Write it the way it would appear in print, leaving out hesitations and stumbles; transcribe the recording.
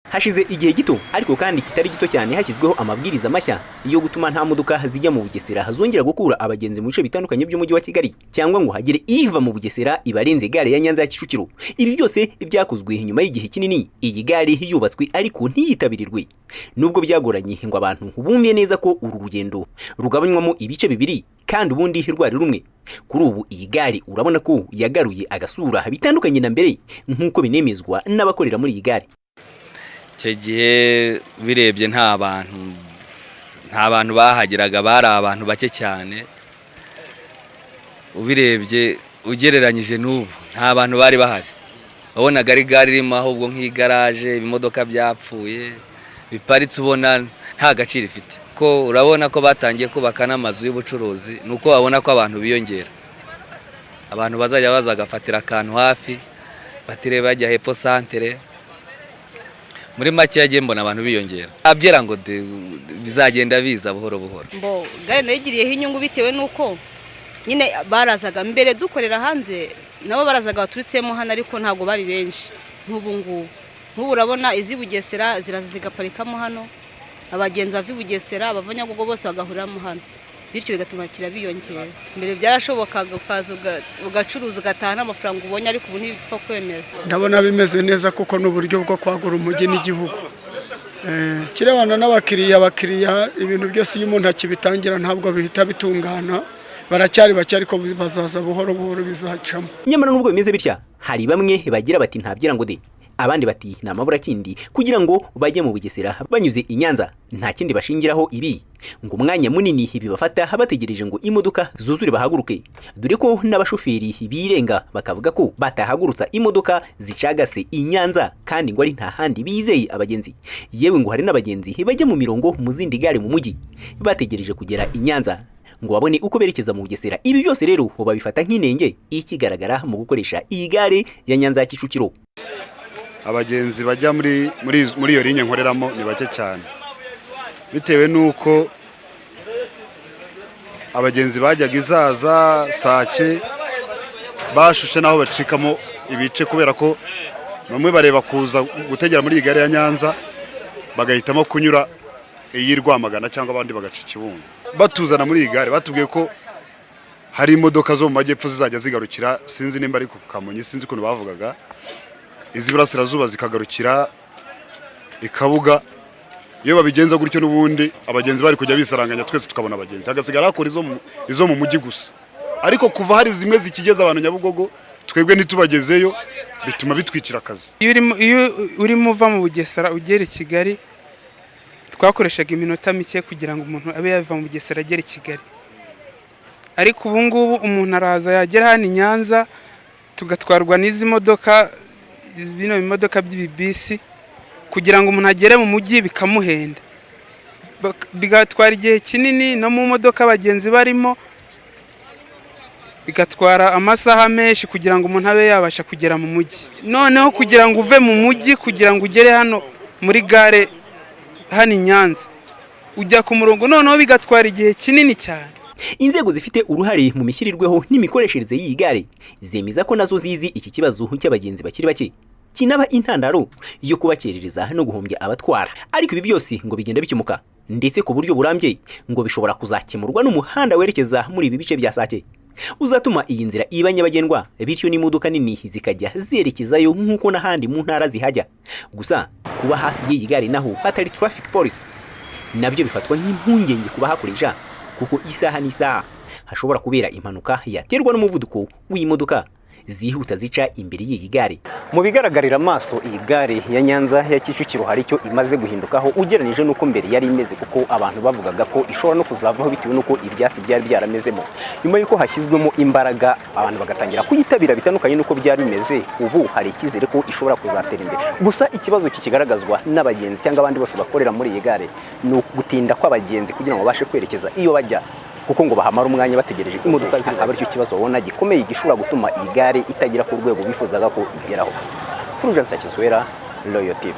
Hashize igihe gito ariko kandi kitari gito cyane hashyizweho amabwiriza mashya yo gutuma nta modoka zijya mu Bugesera hazongera gukura abagenzi mu bice bitandukanye by'umujyi wa Kigali cyangwa ngo hagire iva mu Bugesera ibarenze gare ya Nyanza ya Kicukiro. Ibi byose byakozwe nyuma y'igihe kinini iyi gare yubatswe ariko ntiyitabirirwe. Nubwo byagoranye ngo abantu bumve neza ko uru rugendo rugabanywamo ibice bibiri kandi ubundi rwari rumwe. Kuri ubu iyi gare urabona ko yagaruye agasura bitandukanye na mbere nk'uko binemezwa n'abakorera muri iyi gare. Icyo gihe birebye nta bantu bahageraga, bari abantu bake cyane. Ubirebye ugereranyije n'ubu nta bantu bari bahari, wabonaga ari gare irimo ahubwo nk'igaraje, ibimodoka byapfuye biparitse ubona nta gaciro ifite. Ko urabona ko batangiye kubaka n'amazu y'ubucuruzi, nuko babona ko abantu biyongera, abantu bazajya bazagafatira akantu hafi batire bajya hepfo santere. Muri make yagiye mbona abantu biyongera, abyera ngo bizagenda biza buhoro buhoro. Gare nayigiriyeho inyungu bitewe nuko nyine barazaga mbere dukorera hanze, nabo barazaga baturutsemo hano ariko ntabwo bari benshi nk'ubu urabona izi Bugesera ziraza zigaparikamo hano, abagenzi bava Bugesera bava Nyabugogo bose bagahuriramo hano, bityo bigatuma kira biyongera. Mbere byarashobokaga ukaza ugacuruza ugatahana amafaranga ubonye, ariko ubu ntibipfa kwemera. Ndabona bimeze neza kuko n'uburyo bwo kwagura umujyi n'igihugu. Kirebana n'abakiriya ibintu byose iyo umuntu akibitangira ntabwo bihita bitungana, baracyari bake ariko bazaza buhoro buhoro bizacamo. Nyamara nubwo bimeze bitya hari bamwe bagira bati ntabyera ngo de, abandi bati nta mabura kindi kugira ngo bajye mu Bugesera banyuze i Nyanza. Nta kindi bashingiraho ibi ngo umwanya munini bibafata bategereje ngo imodoka zuzure bahaguruke, dore ko n'abashoferi birenga bakavuga ko batahagurutsa imodoka zicagase i Nyanza kandi ngo ari nta handi bizeye abagenzi. Yewe ngo hari n'abagenzi bajya mu mirongo mu zindi gare mu mujyi bategereje kugera i Nyanza ngo babone uko berekeza mu Bugesera. Ibi byose rero babifata nk'inenge ikigaragara mu gukoresha iyi gare ya Nyanza ya Kicukiro. Abagenzi bajya muri iyo ligne nkoreramo ni bake cyane, bitewe nuko abagenzi bajyaga izaza Sake bashushe naho bacikamo ibice, kubera ko bamwe bareba kuza gutegera muri iyi gare ya Nyanza bagahitamo kunyura iyi Rwamagana cyangwa abandi bagaca Kibungo. Batuzana muri iyi gare batubwiye ko hari imodoka zo mu majyepfo zizajya zigarukira, sinzi nimba ari ku Kamonyi, sinzi ukuntu bavugaga, iz'iburasirazuba zikagarukira Ikabuga. Iyo babigenza gutyo n'ubundi abagenzi bari kujya bisaranganya, twese tukabona abagenzi, hagasigara hakora izo mu mujyi gusa. Ariko kuva hari zimwe zikigeza abantu Nyabugogo twebwe ntitubagezeyo, bituma bitwikira akazi. Iyo urimo uva mu Bugesera ugera i Kigali, twakoreshaga iminota mike kugira ngo umuntu abe yava mu Bugesera agere i Kigali. Ariko ubu ngubu umuntu araza yagera hano i Nyanza, tugatwarwa n'izi modoka, bino bimodoka by'ibibisi, kugira ngo umuntu agere mu mujyi bikamuhenda, bigatwara igihe kinini. No mu modoka abagenzi barimo bigatwara amasaha menshi kugira ngo umuntu abe yabasha kugera mu mujyi. Noneho kugira ngo uve mu mujyi kugira ngo ugere hano muri gare hano i Nyanza ujya ku murongo, noneho bigatwara igihe kinini cyane. Inzego zifite uruhare mu mishyirirweho n'imikoreshereze y'iyi gare zemeza ko nazo zizi iki kibazo cy'abagenzi bakiri bake kinaba intandaro yo kubakerereza no guhombya abatwara. Ariko ibi byose ngo bigenda bikemuka, ndetse ku buryo burambye ngo bishobora kuzakemurwa n'umuhanda werekeza muri ibi bice bya Sake, uzatuma iyi nzira iba nyabagendwa, bityo n'imodoka nini zikajya zerekezayo nk'uko n'ahandi mu ntara zihajya. Gusa kuba hafi y'iyi gare naho hatari traffic police nabyo bifatwa nk'impungenge kuba hakoresha, kuko isaha n'isaha hashobora kubera impanuka yaterwa n'umuvuduko w'imodoka zihuta zica imbere y'iyi gare. Mu bigaragarira amaso iyi gare ya Nyanza ya Kicukiro hari icyo imaze guhindukaho ugereranije nuko mbere yari imeze, kuko abantu bavugaga ko ishobora no kuzavaho bitewe nuko ibyasi byari byaramezemo. Nyuma yuko hashyizwemo imbaraga abantu bagatangira kuyitabira bitandukanye nuko byari bimeze, ubu hari ikizere ko ishobora kuzatera imbere. Gusa ikibazo kikigaragazwa n'abagenzi cyangwa abandi bose bakorera muri iyi gare ni ugutinda kw'abagenzi kugira ngo babashe kwerekeza iyo bajya, kuko ngo bahamara umwanya bategereje imodoka zikaba aricyo kibazo babona gikomeye gishobora gutuma iyi gare itagira ku rwego bifuzaga ko igeraho. Fulgence Kizwera, Royal TV.